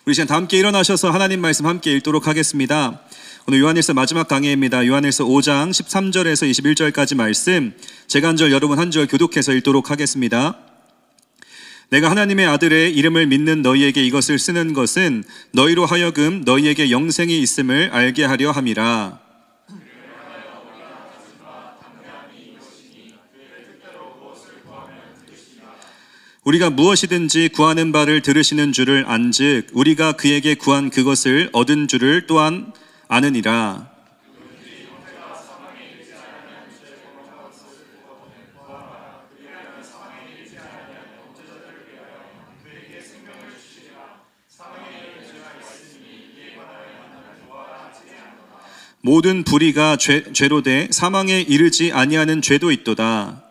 우리 시간 다 함께 일어나셔서 하나님 말씀 함께 읽도록 하겠습니다. 오늘 요한일서 마지막 강해입니다. 요한일서 5장 13절에서 21절까지 말씀, 제가 한 절 여러분 한 절 교독해서 읽도록 하겠습니다. 내가 하나님의 아들의 이름을 믿는 너희에게 이것을 쓰는 것은 너희로 하여금 너희에게 영생이 있음을 알게 하려 함이라. 우리가 무엇이든지 구하는 바를 들으시는 줄을 안즉 우리가 그에게 구한 그것을 얻은 줄을 또한 아느니라. 모든 불의가 죄로 돼 사망에 이르지 아니하는 죄도 있도다.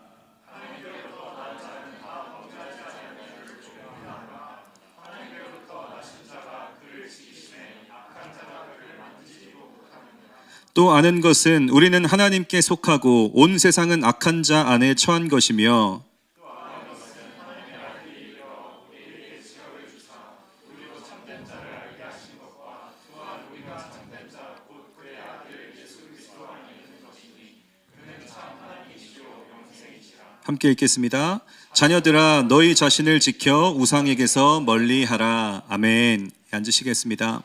또 아는 것은 우리는 하나님께 속하고 온 세상은 악한 자 안에 처한 것이며 함께 읽겠습니다. 자녀들아 너희 자신을 지켜 우상에게서 멀리하라. 아멘. 앉으시겠습니다.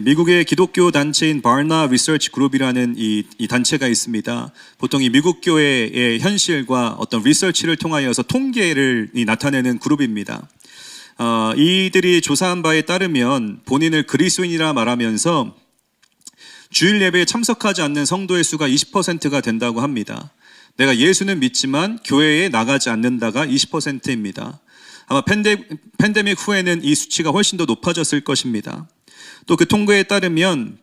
미국의 기독교 단체인 바나 리서치 그룹이라는 이 단체가 있습니다. 보통 이 미국 교회의 현실과 어떤 리서치를 통하여서 통계를 나타내는 그룹입니다. 이들이 조사한 바에 따르면 본인을 그리스도인이라 말하면서 주일 예배에 참석하지 않는 성도의 수가 20%가 된다고 합니다. 내가 예수는 믿지만 교회에 나가지 않는다가 20%입니다. 아마 팬데믹 후에는 이 수치가 훨씬 더 높아졌을 것입니다. 또 그 통계에 따르면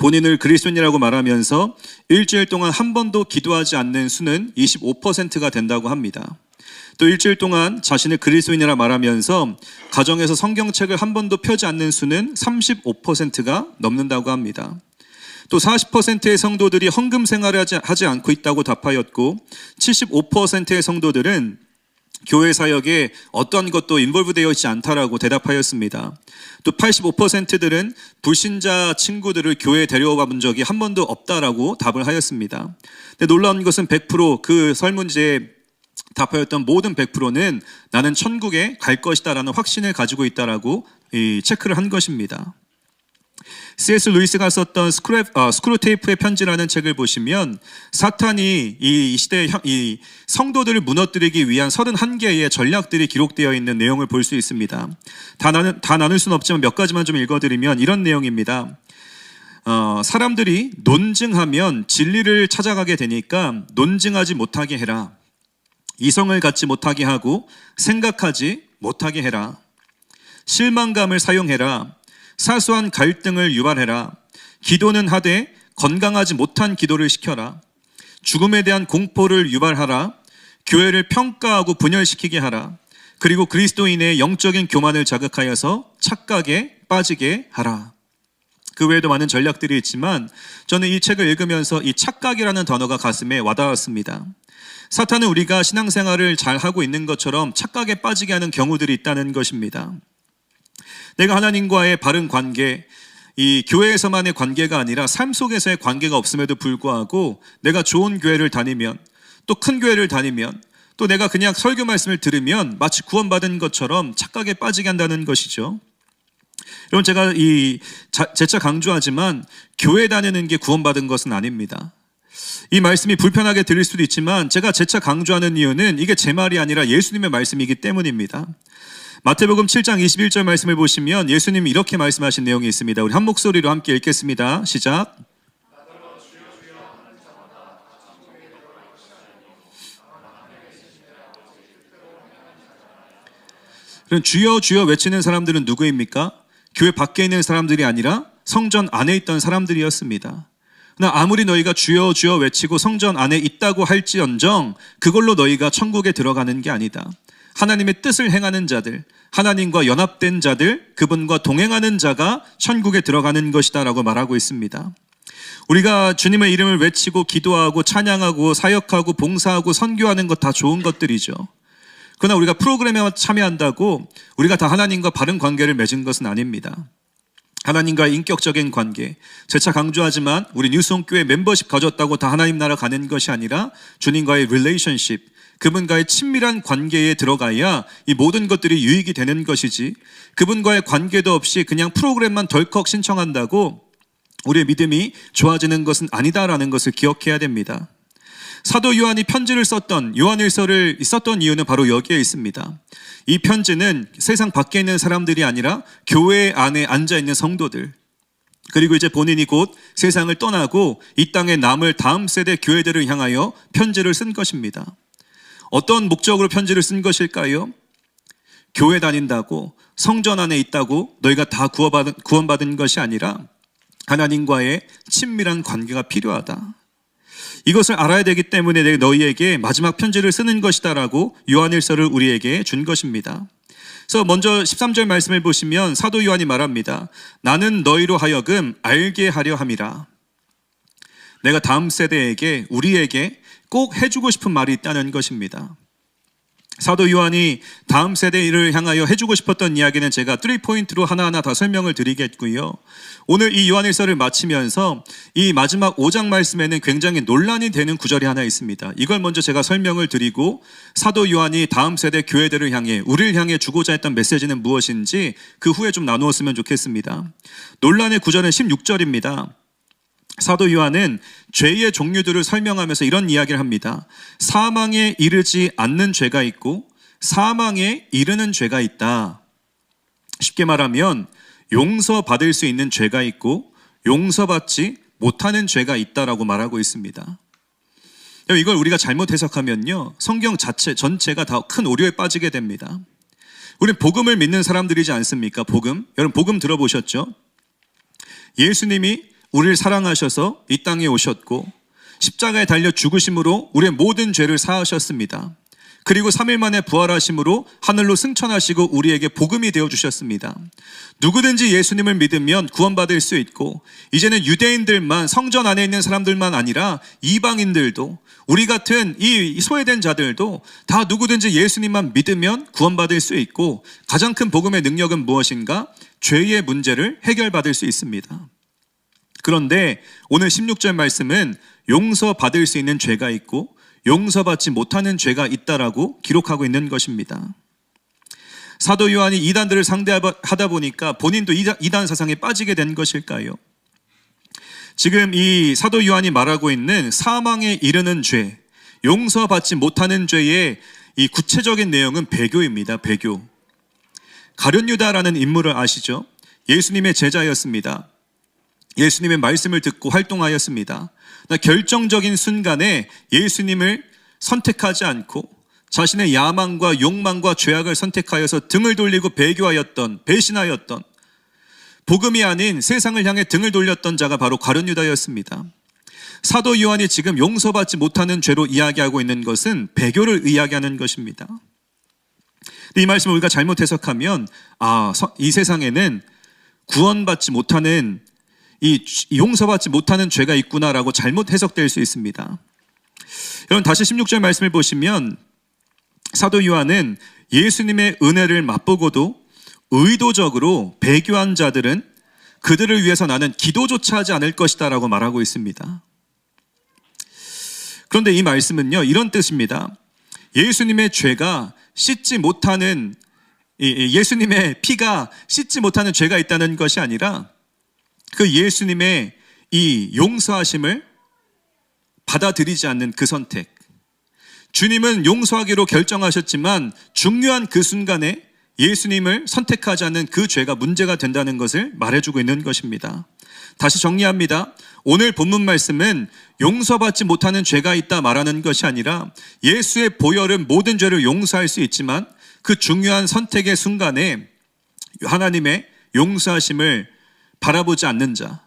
본인을 그리스도인이라고 말하면서 일주일 동안 한 번도 기도하지 않는 수는 25%가 된다고 합니다. 또 일주일 동안 자신을 그리스도인이라 말하면서 가정에서 성경책을 한 번도 펴지 않는 수는 35%가 넘는다고 합니다. 또 40%의 성도들이 헌금 생활을 하지 않고 있다고 답하였고 75%의 성도들은 교회 사역에 어떤 것도 인볼브되어 있지 않다라고 대답하였습니다. 또 85%들은 불신자 친구들을 교회에 데려와 본 적이 한 번도 없다라고 답을 하였습니다. 근데 놀라운 것은 100% 그 설문지에 답하였던 모든 100%는 나는 천국에 갈 것이다라는 확신을 가지고 있다라고 체크를 한 것입니다. C.S. 루이스가 썼던 스크루테이프의 편지라는 책을 보시면 사탄이 이 시대의 이 성도들을 무너뜨리기 위한 31개의 전략들이 기록되어 있는 내용을 볼 수 있습니다. 다 나눌 수는 없지만 몇 가지만 좀 읽어드리면 이런 내용입니다. 사람들이 논증하면 진리를 찾아가게 되니까 논증하지 못하게 해라. 이성을 갖지 못하게 하고 생각하지 못하게 해라. 실망감을 사용해라. 사소한 갈등을 유발해라. 기도는 하되 건강하지 못한 기도를 시켜라. 죽음에 대한 공포를 유발하라. 교회를 평가하고 분열시키게 하라. 그리고 그리스도인의 영적인 교만을 자극하여서 착각에 빠지게 하라. 그 외에도 많은 전략들이 있지만 저는 이 책을 읽으면서 이 착각이라는 단어가 가슴에 와닿았습니다. 사탄은 우리가 신앙생활을 잘 하고 있는 것처럼 착각에 빠지게 하는 경우들이 있다는 것입니다. 내가 하나님과의 바른 관계, 이 교회에서만의 관계가 아니라 삶 속에서의 관계가 없음에도 불구하고 내가 좋은 교회를 다니면 또 큰 교회를 다니면 또 내가 그냥 설교 말씀을 들으면 마치 구원받은 것처럼 착각에 빠지게 한다는 것이죠. 여러분 제가 재차 강조하지만 교회 다니는 게 구원받은 것은 아닙니다. 이 말씀이 불편하게 들릴 수도 있지만 제가 재차 강조하는 이유는 이게 제 말이 아니라 예수님의 말씀이기 때문입니다. 마태복음 7장 21절 말씀을 보시면 예수님이 이렇게 말씀하신 내용이 있습니다. 우리 한 목소리로 함께 읽겠습니다. 시작. 그럼 주여 주여 외치는 사람들은 누구입니까? 교회 밖에 있는 사람들이 아니라 성전 안에 있던 사람들이었습니다. 그러나 아무리 너희가 주여 주여 외치고 성전 안에 있다고 할지언정 그걸로 너희가 천국에 들어가는 게 아니다. 하나님의 뜻을 행하는 자들, 하나님과 연합된 자들, 그분과 동행하는 자가 천국에 들어가는 것이다 라고 말하고 있습니다. 우리가 주님의 이름을 외치고 기도하고 찬양하고 사역하고 봉사하고 선교하는 것 다 좋은 것들이죠. 그러나 우리가 프로그램에 참여한다고 우리가 다 하나님과 바른 관계를 맺은 것은 아닙니다. 하나님과의 인격적인 관계, 재차 강조하지만 우리 뉴스홈교회 멤버십 가졌다고 다 하나님 나라 가는 것이 아니라 주님과의 릴레이션십, 그분과의 친밀한 관계에 들어가야 이 모든 것들이 유익이 되는 것이지, 그분과의 관계도 없이 그냥 프로그램만 덜컥 신청한다고 우리의 믿음이 좋아지는 것은 아니다라는 것을 기억해야 됩니다. 사도 요한이 편지를 썼던 요한일서를 썼던 이유는 바로 여기에 있습니다. 이 편지는 세상 밖에 있는 사람들이 아니라 교회 안에 앉아있는 성도들, 그리고 이제 본인이 곧 세상을 떠나고 이 땅에 남을 다음 세대 교회들을 향하여 편지를 쓴 것입니다. 어떤 목적으로 편지를 쓴 것일까요? 교회 다닌다고, 성전 안에 있다고 너희가 다 구원받은 것이 아니라 하나님과의 친밀한 관계가 필요하다. 이것을 알아야 되기 때문에 내가 너희에게 마지막 편지를 쓰는 것이다라고 요한일서를 우리에게 준 것입니다. 그래서 먼저 13절 말씀을 보시면 사도 요한이 말합니다. 나는 너희로 하여금 알게 하려 함이라. 내가 다음 세대에게, 우리에게 꼭 해주고 싶은 말이 있다는 것입니다. 사도 요한이 다음 세대를 향하여 해주고 싶었던 이야기는 제가 3포인트로 하나하나 다 설명을 드리겠고요. 오늘 이 요한일서를 마치면서 이 마지막 5장 말씀에는 굉장히 논란이 되는 구절이 하나 있습니다. 이걸 먼저 제가 설명을 드리고 사도 요한이 다음 세대 교회들을 향해, 우리를 향해 주고자 했던 메시지는 무엇인지 그 후에 좀 나누었으면 좋겠습니다. 논란의 구절은 16절입니다. 사도 요한은 죄의 종류들을 설명하면서 이런 이야기를 합니다. 사망에 이르지 않는 죄가 있고 사망에 이르는 죄가 있다. 쉽게 말하면 용서받을 수 있는 죄가 있고 용서받지 못하는 죄가 있다라고 말하고 있습니다. 이걸 우리가 잘못 해석하면요, 성경 전체가 다 큰 오류에 빠지게 됩니다. 우리는 복음을 믿는 사람들이지 않습니까? 복음. 여러분 복음 들어보셨죠? 예수님이 우리를 사랑하셔서 이 땅에 오셨고 십자가에 달려 죽으심으로 우리의 모든 죄를 사하셨습니다. 그리고 3일 만에 부활하심으로 하늘로 승천하시고 우리에게 복음이 되어주셨습니다. 누구든지 예수님을 믿으면 구원받을 수 있고, 이제는 유대인들만, 성전 안에 있는 사람들만 아니라 이방인들도, 우리 같은 이 소외된 자들도 다 누구든지 예수님만 믿으면 구원받을 수 있고, 가장 큰 복음의 능력은 무엇인가? 죄의 문제를 해결받을 수 있습니다. 그런데 오늘 16절 말씀은 용서받을 수 있는 죄가 있고 용서받지 못하는 죄가 있다라고 기록하고 있는 것입니다. 사도 요한이 이단들을 상대하다 보니까 본인도 이단 사상에 빠지게 된 것일까요? 지금 이 사도 요한이 말하고 있는 사망에 이르는 죄, 용서받지 못하는 죄의 이 구체적인 내용은 배교입니다. 배교. 가룟 유다라는 인물을 아시죠? 예수님의 제자였습니다. 예수님의 말씀을 듣고 활동하였습니다. 결정적인 순간에 예수님을 선택하지 않고 자신의 야망과 욕망과 죄악을 선택하여서 등을 돌리고 배신하였던, 복음이 아닌 세상을 향해 등을 돌렸던 자가 바로 가룟 유다였습니다. 사도 요한이 지금 용서받지 못하는 죄로 이야기하고 있는 것은 배교를 이야기하는 것입니다. 이 말씀을 우리가 잘못 해석하면 이 세상에는 구원받지 못하는, 이 용서받지 못하는 죄가 있구나라고 잘못 해석될 수 있습니다. 여러분 다시 16절 말씀을 보시면 사도 요한은 예수님의 은혜를 맛보고도 의도적으로 배교한 자들은 그들을 위해서 나는 기도조차 하지 않을 것이다 라고 말하고 있습니다. 그런데 이 말씀은요, 이런 뜻입니다. 예수님의 죄가 씻지 못하는, 예수님의 피가 씻지 못하는 죄가 있다는 것이 아니라 그 예수님의 이 용서하심을 받아들이지 않는 그 선택. 주님은 용서하기로 결정하셨지만 중요한 그 순간에 예수님을 선택하지 않는 그 죄가 문제가 된다는 것을 말해주고 있는 것입니다. 다시 정리합니다. 오늘 본문 말씀은 용서받지 못하는 죄가 있다 말하는 것이 아니라 예수의 보혈은 모든 죄를 용서할 수 있지만 그 중요한 선택의 순간에 하나님의 용서하심을 바라보지 않는 자,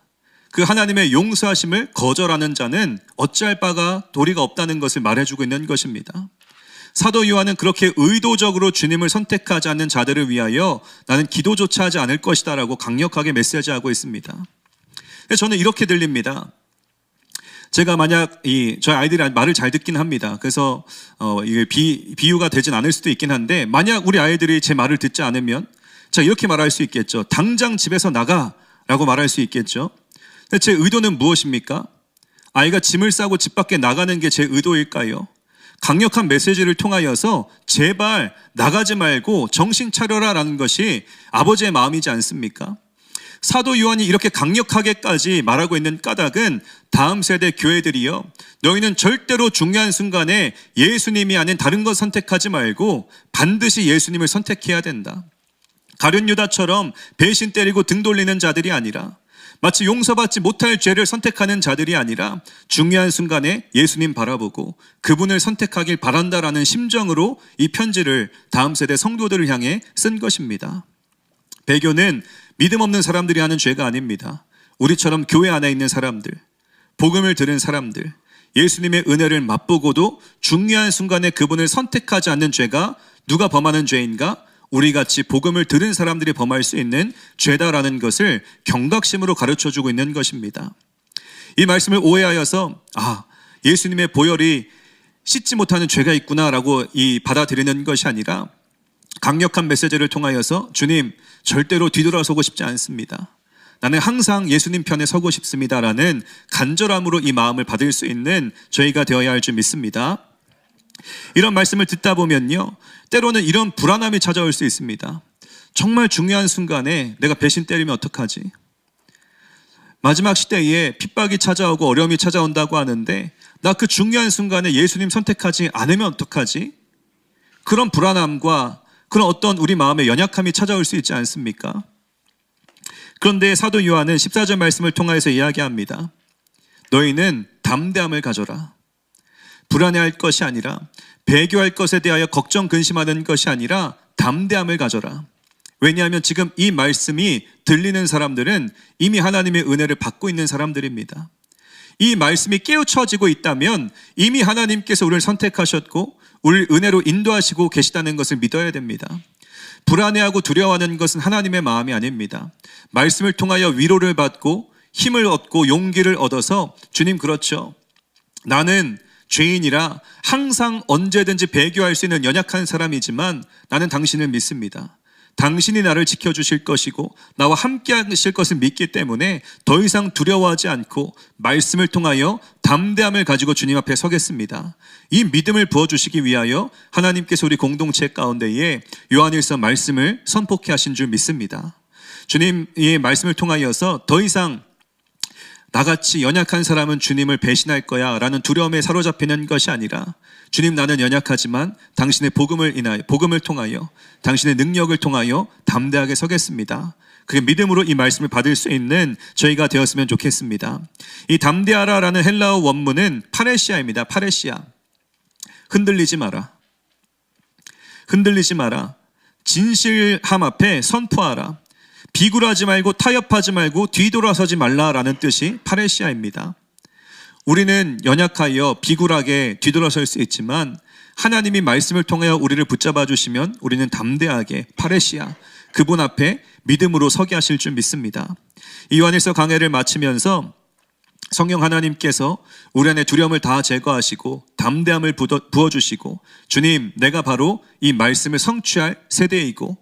그 하나님의 용서하심을 거절하는 자는 어찌할 바가 도리가 없다는 것을 말해주고 있는 것입니다. 사도 요한은 그렇게 의도적으로 주님을 선택하지 않는 자들을 위하여 나는 기도조차 하지 않을 것이다 라고 강력하게 메시지하고 있습니다. 저는 이렇게 들립니다. 제가 만약 저희 아이들이 말을 잘 듣긴 합니다. 그래서 이게 비유가 되진 않을 수도 있긴 한데, 만약 우리 아이들이 제 말을 듣지 않으면 자, 이렇게 말할 수 있겠죠. 당장 집에서 나가라고 말할 수 있겠죠. 근데 제 의도는 무엇입니까? 아이가 짐을 싸고 집 밖에 나가는 게 제 의도일까요? 강력한 메시지를 통하여서 제발 나가지 말고 정신 차려라라는 것이 아버지의 마음이지 않습니까? 사도 요한이 이렇게 강력하게까지 말하고 있는 까닭은 다음 세대 교회들이요, 너희는 절대로 중요한 순간에 예수님이 아닌 다른 것 선택하지 말고 반드시 예수님을 선택해야 된다. 가룟 유다처럼 배신 때리고 등 돌리는 자들이 아니라, 마치 용서받지 못할 죄를 선택하는 자들이 아니라 중요한 순간에 예수님 바라보고 그분을 선택하길 바란다라는 심정으로 이 편지를 다음 세대 성도들을 향해 쓴 것입니다. 배교는 믿음 없는 사람들이 하는 죄가 아닙니다. 우리처럼 교회 안에 있는 사람들, 복음을 들은 사람들, 예수님의 은혜를 맛보고도 중요한 순간에 그분을 선택하지 않는 죄가 누가 범하는 죄인가? 우리같이 복음을 들은 사람들이 범할 수 있는 죄다라는 것을 경각심으로 가르쳐주고 있는 것입니다. 이 말씀을 오해하여서 예수님의 보혈이 씻지 못하는 죄가 있구나라고 받아들이는 것이 아니라, 강력한 메시지를 통하여서 주님, 절대로 뒤돌아서고 싶지 않습니다. 나는 항상 예수님 편에 서고 싶습니다라는 간절함으로 이 마음을 받을 수 있는 저희가 되어야 할 줄 믿습니다. 이런 말씀을 듣다 보면요, 때로는 이런 불안함이 찾아올 수 있습니다. 정말 중요한 순간에 내가 배신 때리면 어떡하지? 마지막 시대에 핍박이 찾아오고 어려움이 찾아온다고 하는데 나 그 중요한 순간에 예수님 선택하지 않으면 어떡하지? 그런 불안함과 그런 어떤 우리 마음의 연약함이 찾아올 수 있지 않습니까? 그런데 사도 요한은 14절 말씀을 통하여서 이야기합니다. 너희는 담대함을 가져라. 불안해할 것이 아니라, 배교할 것에 대하여 걱정 근심하는 것이 아니라 담대함을 가져라. 왜냐하면 지금 이 말씀이 들리는 사람들은 이미 하나님의 은혜를 받고 있는 사람들입니다. 이 말씀이 깨우쳐지고 있다면 이미 하나님께서 우리를 선택하셨고 우리를 은혜로 인도하시고 계시다는 것을 믿어야 됩니다. 불안해하고 두려워하는 것은 하나님의 마음이 아닙니다. 말씀을 통하여 위로를 받고 힘을 얻고 용기를 얻어서, 주님, 그렇죠, 나는 죄인이라 항상 언제든지 배교할 수 있는 연약한 사람이지만 나는 당신을 믿습니다. 당신이 나를 지켜주실 것이고 나와 함께 하실 것을 믿기 때문에 더 이상 두려워하지 않고 말씀을 통하여 담대함을 가지고 주님 앞에 서겠습니다. 이 믿음을 부어주시기 위하여 하나님께서 우리 공동체 가운데에 요한일서 말씀을 선포케 하신 줄 믿습니다. 주님의 말씀을 통하여서 더 이상 나같이 연약한 사람은 주님을 배신할 거야 라는 두려움에 사로잡히는 것이 아니라, 주님, 나는 연약하지만 당신의 복음을 통하여 당신의 능력을 통하여 담대하게 서겠습니다. 그 믿음으로 이 말씀을 받을 수 있는 저희가 되었으면 좋겠습니다. 이 담대하라라는 헬라어 원문은 파레시아입니다. 파레시아. 흔들리지 마라. 흔들리지 마라. 진실함 앞에 선포하라. 비굴하지 말고 타협하지 말고 뒤돌아서지 말라라는 뜻이 파레시아입니다. 우리는 연약하여 비굴하게 뒤돌아설 수 있지만 하나님이 말씀을 통하여 우리를 붙잡아 주시면 우리는 담대하게 파레시아, 그분 앞에 믿음으로 서게 하실 줄 믿습니다. 이 요한일서 강해를 마치면서 성령 하나님께서 우리 안에 두려움을 다 제거하시고 담대함을 부어주시고, 주님, 내가 바로 이 말씀을 성취할 세대이고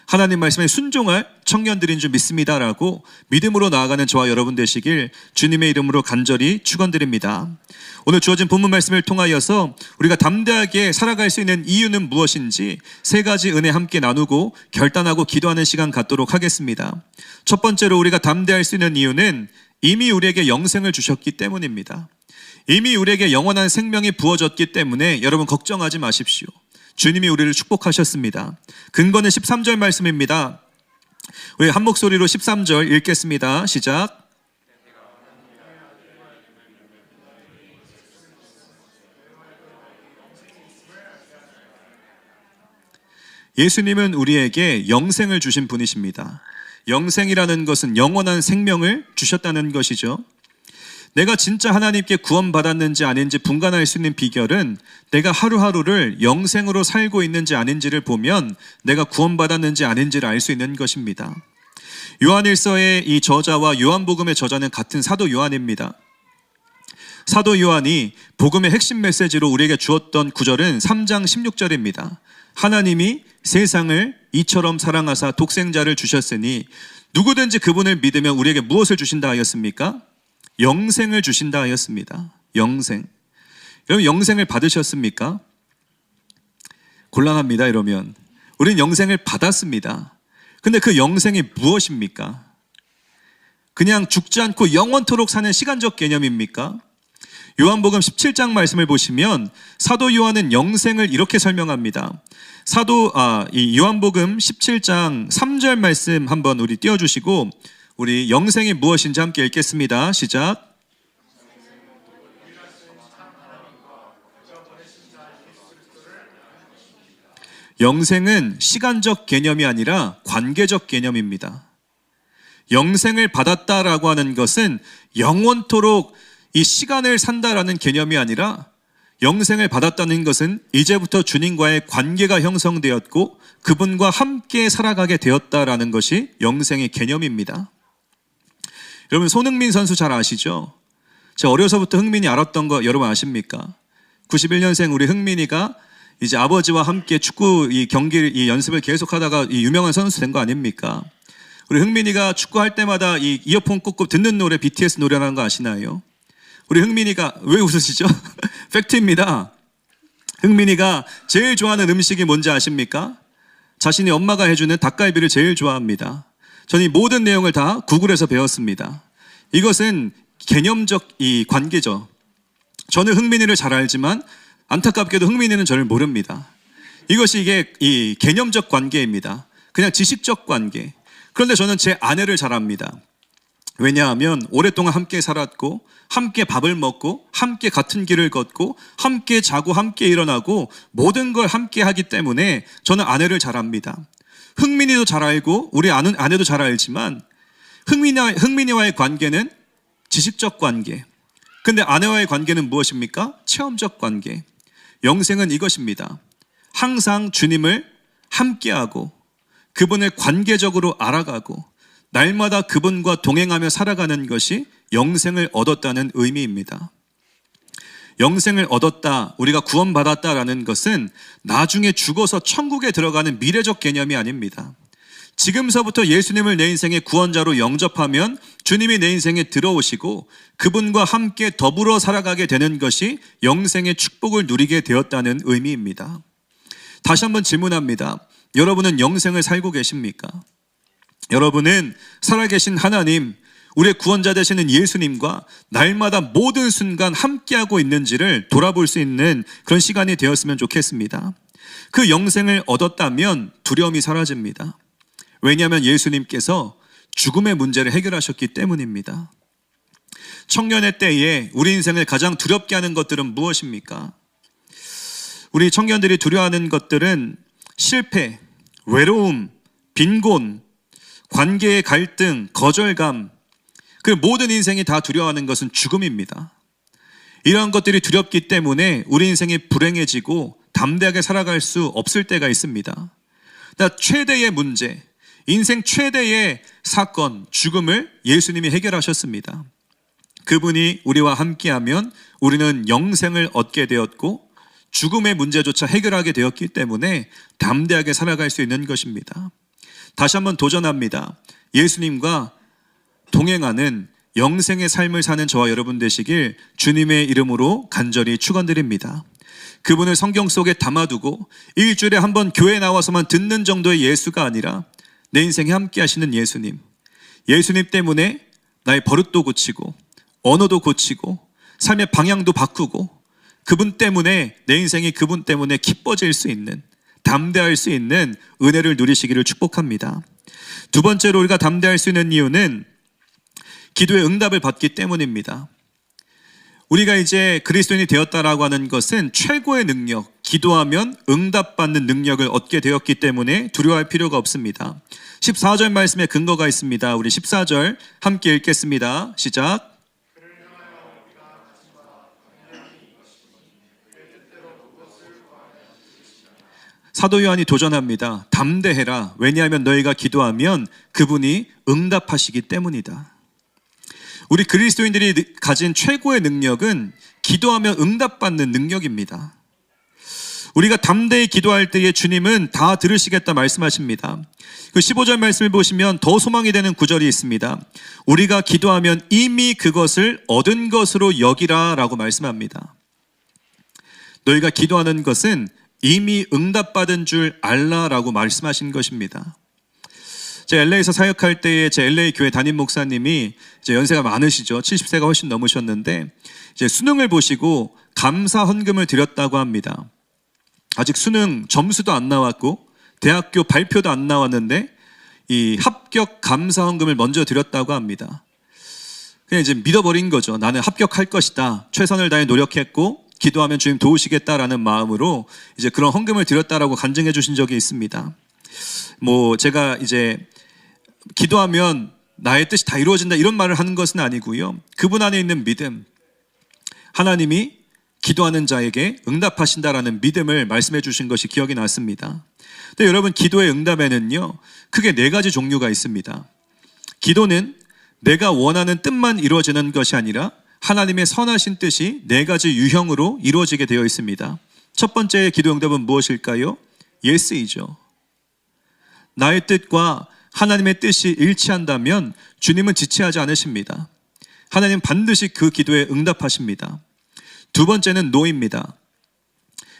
하나님 말씀에 순종할 청년들인 줄 믿습니다라고 믿음으로 나아가는 저와 여러분 되시길 주님의 이름으로 간절히 축원드립니다. 오늘 주어진 본문 말씀을 통하여서 우리가 담대하게 살아갈 수 있는 이유는 무엇인지 세 가지 은혜 함께 나누고 결단하고 기도하는 시간 갖도록 하겠습니다. 첫 번째로 우리가 담대할 수 있는 이유는 이미 우리에게 영생을 주셨기 때문입니다. 이미 우리에게 영원한 생명이 부어졌기 때문에 여러분 걱정하지 마십시오. 주님이 우리를 축복하셨습니다. 근거는 13절 말씀입니다. 우리 한 목소리로 13절 읽겠습니다. 시작. 예수님은 우리에게 영생을 주신 분이십니다. 영생이라는 것은 영원한 생명을 주셨다는 것이죠. 내가 진짜 하나님께 구원받았는지 아닌지 분간할 수 있는 비결은 내가 하루하루를 영생으로 살고 있는지 아닌지를 보면 내가 구원받았는지 아닌지를 알 수 있는 것입니다. 요한일서의 이 저자와 요한복음의 저자는 같은 사도 요한입니다. 사도 요한이 복음의 핵심 메시지로 우리에게 주었던 구절은 3장 16절입니다. 하나님이 세상을 이처럼 사랑하사 독생자를 주셨으니 누구든지 그분을 믿으면 우리에게 무엇을 주신다 하였습니까? 영생을 주신다 하였습니다. 영생. 여러분 영생을 받으셨습니까? 곤란합니다. 이러면 우리는 영생을 받았습니다. 근데 그 영생이 무엇입니까? 그냥 죽지 않고 영원토록 사는 시간적 개념입니까? 요한복음 17장 말씀을 보시면 사도 요한은 영생을 이렇게 설명합니다. 이 요한복음 17장 3절 말씀 한번 우리 띄워주시고 우리 영생이 무엇인지 함께 읽겠습니다. 시작. 영생은 시간적 개념이 아니라 관계적 개념입니다. 영생을 받았다라고 하는 것은 영원토록 이 시간을 산다라는 개념이 아니라 영생을 받았다는 것은 이제부터 주님과의 관계가 형성되었고 그분과 함께 살아가게 되었다라는 것이 영생의 개념입니다. 여러분 손흥민 선수 잘 아시죠? 제가 어려서부터 흥민이 알았던 거 여러분 아십니까? 91년생 우리 흥민이가 이제 아버지와 함께 축구 이 연습을 계속하다가 이 유명한 선수 된 거 아닙니까? 우리 흥민이가 축구할 때마다 이 이어폰 꽂고 듣는 노래 BTS 노래라는 거 아시나요? 우리 흥민이가 왜 웃으시죠? 팩트입니다. 흥민이가 제일 좋아하는 음식이 뭔지 아십니까? 자신이 엄마가 해주는 닭갈비를 제일 좋아합니다. 저는 이 모든 내용을 다 구글에서 배웠습니다. 이것은 개념적 이 관계죠. 저는 흥민이를 잘 알지만 안타깝게도 흥민이는 저를 모릅니다. 이게 이 개념적 관계입니다. 그냥 지식적 관계. 그런데 저는 제 아내를 잘 압니다. 왜냐하면 오랫동안 함께 살았고 함께 밥을 먹고 함께 같은 길을 걷고 함께 자고 함께 일어나고 모든 걸 함께 하기 때문에 저는 아내를 잘 압니다. 흥민이도 잘 알고 우리 아내도 잘 알지만 흥민이와의 관계는 지식적 관계. 근데 아내와의 관계는 무엇입니까? 체험적 관계. 영생은 이것입니다. 항상 주님을 함께하고 그분을 관계적으로 알아가고 날마다 그분과 동행하며 살아가는 것이 영생을 얻었다는 의미입니다. 영생을 얻었다, 우리가 구원받았다라는 것은 나중에 죽어서 천국에 들어가는 미래적 개념이 아닙니다. 지금서부터 예수님을 내 인생의 구원자로 영접하면 주님이 내 인생에 들어오시고 그분과 함께 더불어 살아가게 되는 것이 영생의 축복을 누리게 되었다는 의미입니다. 다시 한번 질문합니다. 여러분은 영생을 살고 계십니까? 여러분은 살아계신 하나님, 우리의 구원자 되시는 예수님과 날마다 모든 순간 함께하고 있는지를 돌아볼 수 있는 그런 시간이 되었으면 좋겠습니다. 그 영생을 얻었다면 두려움이 사라집니다. 왜냐하면 예수님께서 죽음의 문제를 해결하셨기 때문입니다. 청년의 때에 우리 인생을 가장 두렵게 하는 것들은 무엇입니까? 우리 청년들이 두려워하는 것들은 실패, 외로움, 빈곤, 관계의 갈등, 거절감, 그 모든 인생이 다 두려워하는 것은 죽음입니다. 이러한 것들이 두렵기 때문에 우리 인생이 불행해지고 담대하게 살아갈 수 없을 때가 있습니다. 최대의 문제, 인생 최대의 사건, 죽음을 예수님이 해결하셨습니다. 그분이 우리와 함께하면 우리는 영생을 얻게 되었고 죽음의 문제조차 해결하게 되었기 때문에 담대하게 살아갈 수 있는 것입니다. 다시 한번 도전합니다. 예수님과 동행하는 영생의 삶을 사는 저와 여러분 되시길 주님의 이름으로 간절히 축원드립니다. 그분을 성경 속에 담아두고 일주일에 한 번 교회에 나와서만 듣는 정도의 예수가 아니라 내 인생에 함께 하시는 예수님, 예수님 때문에 나의 버릇도 고치고 언어도 고치고 삶의 방향도 바꾸고 그분 때문에 내 인생이 그분 때문에 기뻐질 수 있는, 담대할 수 있는 은혜를 누리시기를 축복합니다. 두 번째로 우리가 담대할 수 있는 이유는 기도의 응답을 받기 때문입니다. 우리가 이제 그리스도인이 되었다라고 하는 것은 최고의 능력, 기도하면 응답받는 능력을 얻게 되었기 때문에 두려워할 필요가 없습니다. 14절 말씀에 근거가 있습니다. 우리 14절 함께 읽겠습니다. 시작. 사도 요한이 도전합니다. 담대해라. 왜냐하면 너희가 기도하면 그분이 응답하시기 때문이다. 우리 그리스도인들이 가진 최고의 능력은 기도하며 응답받는 능력입니다. 우리가 담대히 기도할 때에 주님은 다 들으시겠다 말씀하십니다. 그 15절 말씀을 보시면 더 소망이 되는 구절이 있습니다. 우리가 기도하면 이미 그것을 얻은 것으로 여기라 라고 말씀합니다. 너희가 기도하는 것은 이미 응답받은 줄 알라라고 말씀하신 것입니다. 제 LA에서 사역할 때에 제 LA 교회 담임 목사님이 이제 연세가 많으시죠. 70세가 훨씬 넘으셨는데 이제 수능을 보시고 감사 헌금을 드렸다고 합니다. 아직 수능 점수도 안 나왔고 대학교 발표도 안 나왔는데 이 합격 감사 헌금을 먼저 드렸다고 합니다. 그냥 이제 믿어버린 거죠. 나는 합격할 것이다. 최선을 다해 노력했고 기도하면 주님 도우시겠다라는 마음으로 이제 그런 헌금을 드렸다라고 간증해 주신 적이 있습니다. 뭐 제가 이제 기도하면 나의 뜻이 다 이루어진다 이런 말을 하는 것은 아니고요. 그분 안에 있는 믿음, 하나님이 기도하는 자에게 응답하신다라는 믿음을 말씀해 주신 것이 기억이 났습니다. 근데 여러분, 기도의 응답에는요 크게 4가지 종류가 있습니다. 기도는 내가 원하는 뜻만 이루어지는 것이 아니라 하나님의 선하신 뜻이 4가지 유형으로 이루어지게 되어 있습니다. 첫 번째 기도 응답은 무엇일까요? 예스이죠. 나의 뜻과 하나님의 뜻이 일치한다면 주님은 지체하지 않으십니다. 하나님 반드시 그 기도에 응답하십니다. 두 번째는 노입니다.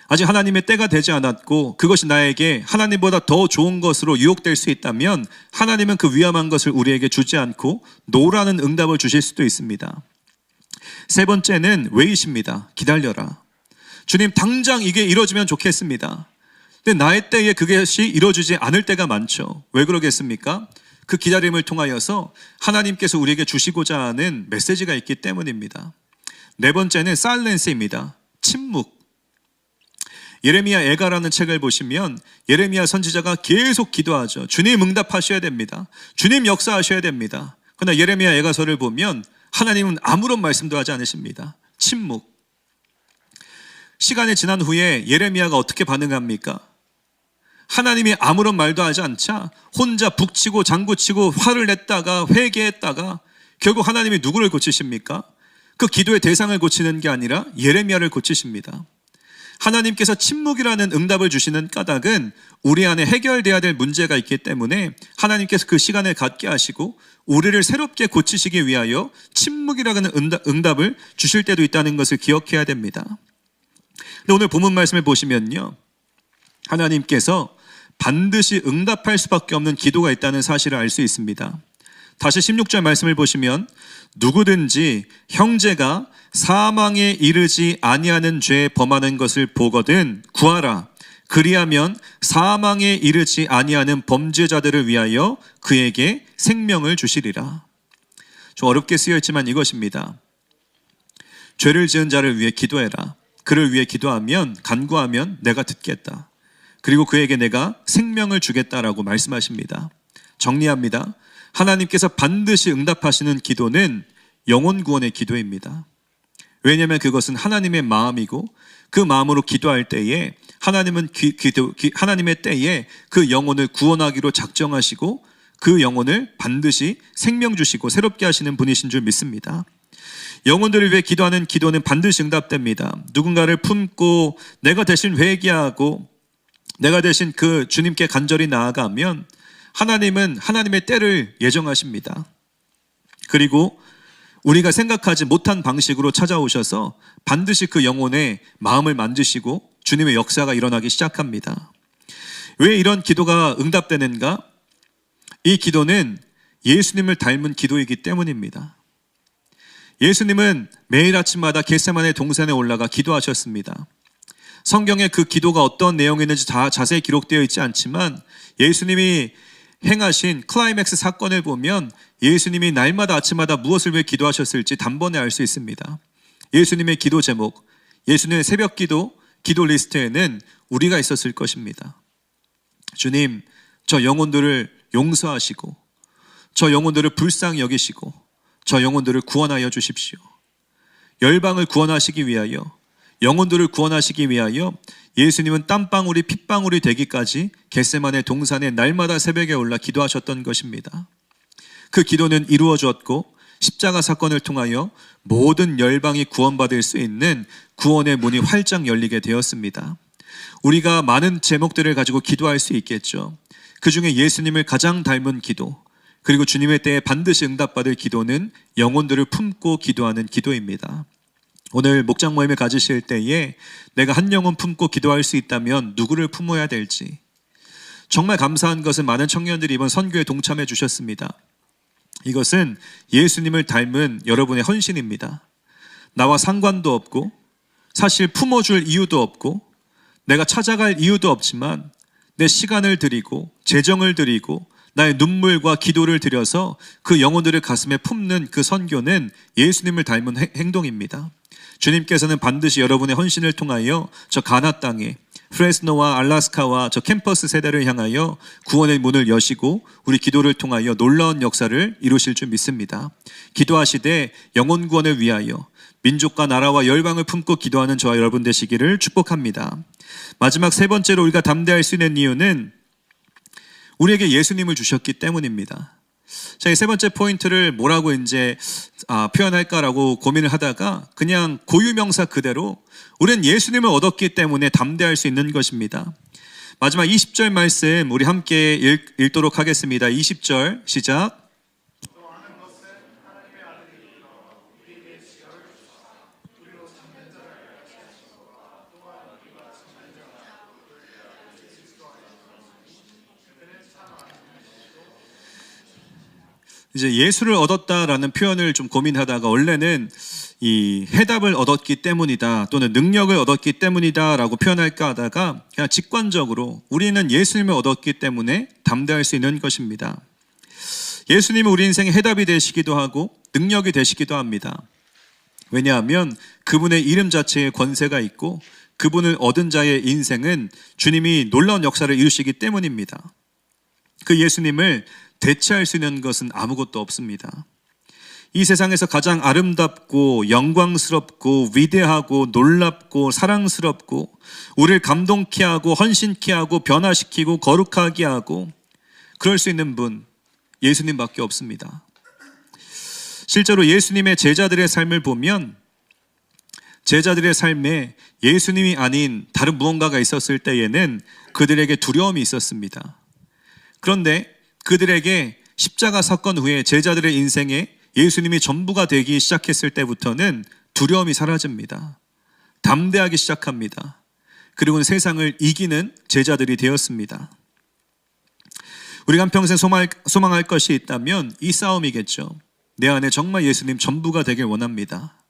아직 하나님의 때가 되지 않았고 그것이 나에게 하나님보다 더 좋은 것으로 유혹될 수 있다면 하나님은 그 위험한 것을 우리에게 주지 않고 노라는 응답을 주실 수도 있습니다. 세 번째는 웨이트입니다. 기다려라. 주님, 당장 이게 이루어지면 좋겠습니다. 근데 나의 때에 그것이 이루어지지 않을 때가 많죠. 왜 그러겠습니까? 그 기다림을 통하여서 하나님께서 우리에게 주시고자 하는 메시지가 있기 때문입니다. 네 번째는 사일렌스입니다. 침묵. 예레미야 애가라는 책을 보시면 예레미야 선지자가 계속 기도하죠. 주님 응답하셔야 됩니다. 주님 역사하셔야 됩니다. 그러나 예레미야 애가서를 보면 하나님은 아무런 말씀도 하지 않으십니다. 침묵. 시간이 지난 후에 예레미야가 어떻게 반응합니까? 하나님이 아무런 말도 하지 않자 혼자 북치고 장구치고 화를 냈다가 회개했다가 결국 하나님이 누구를 고치십니까? 그 기도의 대상을 고치는 게 아니라 예레미야를 고치십니다. 하나님께서 침묵이라는 응답을 주시는 까닭은 우리 안에 해결돼야 될 문제가 있기 때문에 하나님께서 그 시간을 갖게 하시고 우리를 새롭게 고치시기 위하여 침묵이라는 응답을 주실 때도 있다는 것을 기억해야 됩니다. 근데 오늘 본문 말씀을 보시면요, 하나님께서 반드시 응답할 수밖에 없는 기도가 있다는 사실을 알 수 있습니다. 다시 16절 말씀을 보시면 누구든지 형제가 사망에 이르지 아니하는 죄 범하는 것을 보거든 구하라. 그리하면 사망에 이르지 아니하는 범죄자들을 위하여 그에게 생명을 주시리라. 좀 어렵게 쓰여 있지만 이것입니다. 죄를 지은 자를 위해 기도해라. 그를 위해 기도하면 간구하면 내가 듣겠다. 그리고 그에게 내가 생명을 주겠다라고 말씀하십니다. 정리합니다. 하나님께서 반드시 응답하시는 기도는 영혼 구원의 기도입니다. 왜냐하면 그것은 하나님의 마음이고 그 마음으로 기도할 때에 하나님은 하나님의 때에 그 영혼을 구원하기로 작정하시고 그 영혼을 반드시 생명 주시고 새롭게 하시는 분이신 줄 믿습니다. 영혼들을 위해 기도하는 기도는 반드시 응답됩니다. 누군가를 품고 내가 대신 회개하고 내가 대신 그 주님께 간절히 나아가면 하나님은 하나님의 때를 예정하십니다. 그리고 우리가 생각하지 못한 방식으로 찾아오셔서 반드시 그 영혼의 마음을 만지시고 주님의 역사가 일어나기 시작합니다. 왜 이런 기도가 응답되는가? 이 기도는 예수님을 닮은 기도이기 때문입니다. 예수님은 매일 아침마다 겟세마네 동산에 올라가 기도하셨습니다. 성경에 그 기도가 어떤 내용이었는지 다 자세히 기록되어 있지 않지만 예수님이 행하신 클라이맥스 사건을 보면 예수님이 날마다 아침마다 무엇을 위해 기도하셨을지 단번에 알 수 있습니다. 예수님의 기도 제목, 예수님의 새벽 기도 리스트에는 우리가 있었을 것입니다. 주님, 저 영혼들을 용서하시고 저 영혼들을 불쌍히 여기시고 저 영혼들을 구원하여 주십시오. 열방을 구원하시기 위하여, 영혼들을 구원하시기 위하여 예수님은 땀방울이 핏방울이 되기까지 겟세마네 동산에 날마다 새벽에 올라 기도하셨던 것입니다. 그 기도는 이루어졌고 십자가 사건을 통하여 모든 열방이 구원받을 수 있는 구원의 문이 활짝 열리게 되었습니다. 우리가 많은 제목들을 가지고 기도할 수 있겠죠. 그 중에 예수님을 가장 닮은 기도, 그리고 주님의 때에 반드시 응답받을 기도는 영혼들을 품고 기도하는 기도입니다. 오늘 목장 모임을 가지실 때에 내가 한 영혼 품고 기도할 수 있다면 누구를 품어야 될지, 정말 감사한 것은 많은 청년들이 이번 선교에 동참해 주셨습니다. 이것은 예수님을 닮은 여러분의 헌신입니다. 나와 상관도 없고 사실 품어줄 이유도 없고 내가 찾아갈 이유도 없지만 내 시간을 드리고 재정을 드리고 나의 눈물과 기도를 들여서 그 영혼들을 가슴에 품는 그 선교는 예수님을 닮은 행동입니다. 주님께서는 반드시 여러분의 헌신을 통하여 저 가나 땅에 프레스노와 알라스카와 저 캠퍼스 세대를 향하여 구원의 문을 여시고 우리 기도를 통하여 놀라운 역사를 이루실 줄 믿습니다. 기도하시되 영혼 구원을 위하여 민족과 나라와 열방을 품고 기도하는 저와 여러분 되시기를 축복합니다. 마지막 세 번째로 우리가 담대할 수 있는 이유는 우리에게 예수님을 주셨기 때문입니다. 자, 이 세 번째 포인트를 뭐라고 이제 표현할까라고 고민을 하다가 그냥 고유명사 그대로 우리는 예수님을 얻었기 때문에 담대할 수 있는 것입니다. 마지막 20절 말씀 우리 함께 읽도록 하겠습니다. 20절 시작. 이제 예수를 얻었다라는 표현을 좀 고민하다가 원래는 이 해답을 얻었기 때문이다 또는 능력을 얻었기 때문이다 라고 표현할까 하다가 그냥 직관적으로 우리는 예수님을 얻었기 때문에 담대할 수 있는 것입니다. 예수님은 우리 인생의 해답이 되시기도 하고 능력이 되시기도 합니다. 왜냐하면 그분의 이름 자체에 권세가 있고 그분을 얻은 자의 인생은 주님이 놀라운 역사를 이루시기 때문입니다. 그 예수님을 대체할 수 있는 것은 아무것도 없습니다. 이 세상에서 가장 아름답고 영광스럽고 위대하고 놀랍고 사랑스럽고 우리를 감동케 하고 헌신케 하고 변화시키고 거룩하게 하고 그럴 수 있는 분 예수님밖에 없습니다. 실제로 예수님의 제자들의 삶을 보면 제자들의 삶에 예수님이 아닌 다른 무언가가 있었을 때에는 그들에게 두려움이 있었습니다. 그런데 그들에게 십자가 사건 후에 제자들의 인생에 예수님이 전부가 되기 시작했을 때부터는 두려움이 사라집니다. 담대하기 시작합니다. 그리고는 세상을 이기는 제자들이 되었습니다. 우리가 한평생 소망할 것이 있다면 이 싸움이겠죠. 내 안에 정말 예수님 전부가 되길 원합니다.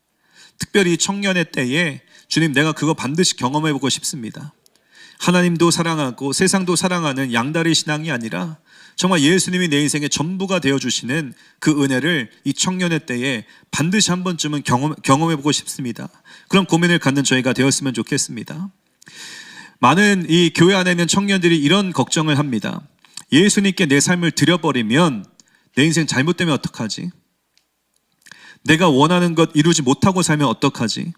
특별히 청년의 때에 주님 내가 그거 반드시 경험해보고 싶습니다. 하나님도 사랑하고 세상도 사랑하는 양다리 신앙이 아니라 정말 예수님이 내 인생의 전부가 되어주시는 그 은혜를 이 청년의 때에 반드시 한 번쯤은 경험해보고 싶습니다. 그런 고민을 갖는 저희가 되었으면 좋겠습니다. 많은 이 교회 안에 있는 청년들이 이런 걱정을 합니다. 예수님께 내 삶을 드려버리면 내 인생 잘못되면 어떡하지? 내가 원하는 것 이루지 못하고 살면 어떡하지?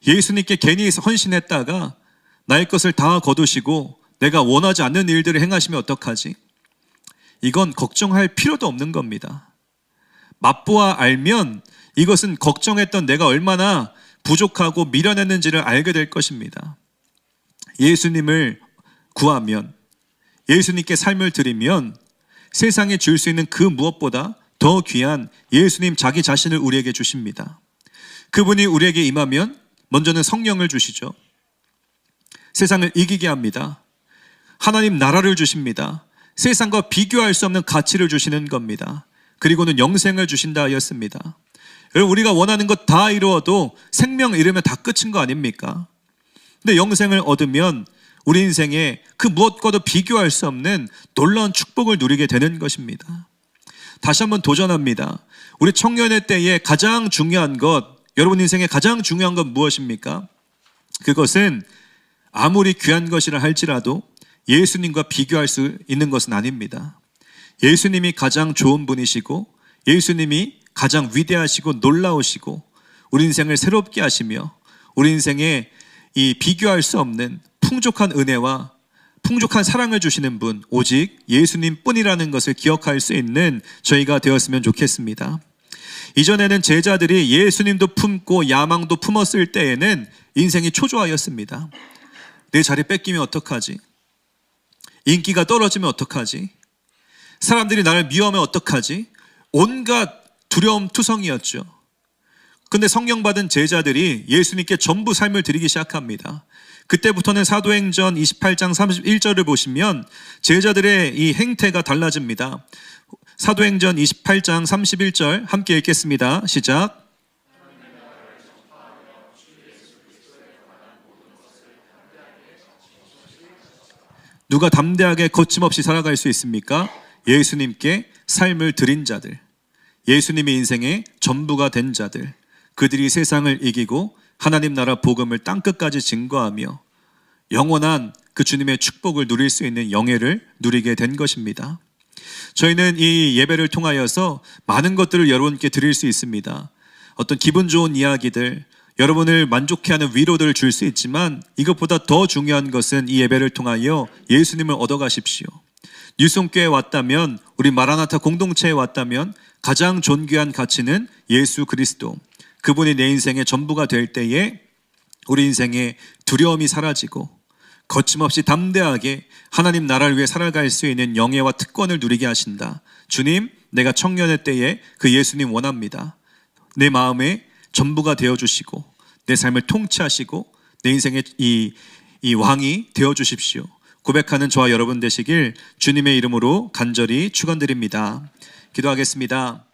예수님께 괜히 헌신했다가 나의 것을 다 거두시고 내가 원하지 않는 일들을 행하시면 어떡하지? 이건 걱정할 필요도 없는 겁니다. 맛보아 알면 이것은 걱정했던 내가 얼마나 부족하고 미련했는지를 알게 될 것입니다. 예수님을 구하면, 예수님께 삶을 드리면 세상에 줄 수 있는 그 무엇보다 더 귀한 예수님 자기 자신을 우리에게 주십니다. 그분이 우리에게 임하면 먼저는 성령을 주시죠. 세상을 이기게 합니다. 하나님 나라를 주십니다. 세상과 비교할 수 없는 가치를 주시는 겁니다. 그리고는 영생을 주신다 하였습니다. 여러분 우리가 원하는 것 다 이루어도 생명 잃으면 다 끝인 거 아닙니까? 근데 영생을 얻으면 우리 인생에 그 무엇과도 비교할 수 없는 놀라운 축복을 누리게 되는 것입니다. 다시 한번 도전합니다. 우리 청년의 때에 가장 중요한 것, 여러분 인생에 가장 중요한 건 무엇입니까? 그것은 아무리 귀한 것이라 할지라도 예수님과 비교할 수 있는 것은 아닙니다. 예수님이 가장 좋은 분이시고 예수님이 가장 위대하시고 놀라우시고 우리 인생을 새롭게 하시며 우리 인생에 이 비교할 수 없는 풍족한 은혜와 풍족한 사랑을 주시는 분 오직 예수님 뿐이라는 것을 기억할 수 있는 저희가 되었으면 좋겠습니다. 이전에는 제자들이 예수님도 품고 야망도 품었을 때에는 인생이 초조하였습니다. 내 자리 뺏기면 어떡하지? 인기가 떨어지면 어떡하지? 사람들이 나를 미워하면 어떡하지? 온갖 두려움 투성이었죠. 근데 성령 받은 제자들이 예수님께 전부 삶을 드리기 시작합니다. 그때부터는 사도행전 28장 31절을 보시면 제자들의 이 행태가 달라집니다. 사도행전 28장 31절 함께 읽겠습니다. 시작. 누가 담대하게 거침없이 살아갈 수 있습니까? 예수님께 삶을 드린 자들, 예수님의 인생의 전부가 된 자들, 그들이 세상을 이기고 하나님 나라 복음을 땅끝까지 증거하며 영원한 그 주님의 축복을 누릴 수 있는 영예를 누리게 된 것입니다. 저희는 이 예배를 통하여서 많은 것들을 여러분께 드릴 수 있습니다. 어떤 기분 좋은 이야기들, 여러분을 만족해하는 위로들을 줄 수 있지만 이것보다 더 중요한 것은 이 예배를 통하여 예수님을 얻어가십시오. 뉴송교회에 왔다면, 우리 마라나타 공동체에 왔다면 가장 존귀한 가치는 예수 그리스도, 그분이 내 인생의 전부가 될 때에 우리 인생의 두려움이 사라지고 거침없이 담대하게 하나님 나라를 위해 살아갈 수 있는 영예와 특권을 누리게 하신다. 주님, 내가 청년의 때에 그 예수님 원합니다. 내 마음에 전부가 되어주시고 내 삶을 통치하시고 내 인생의 이 왕이 되어주십시오. 고백하는 저와 여러분 되시길 주님의 이름으로 간절히 축원드립니다. 기도하겠습니다.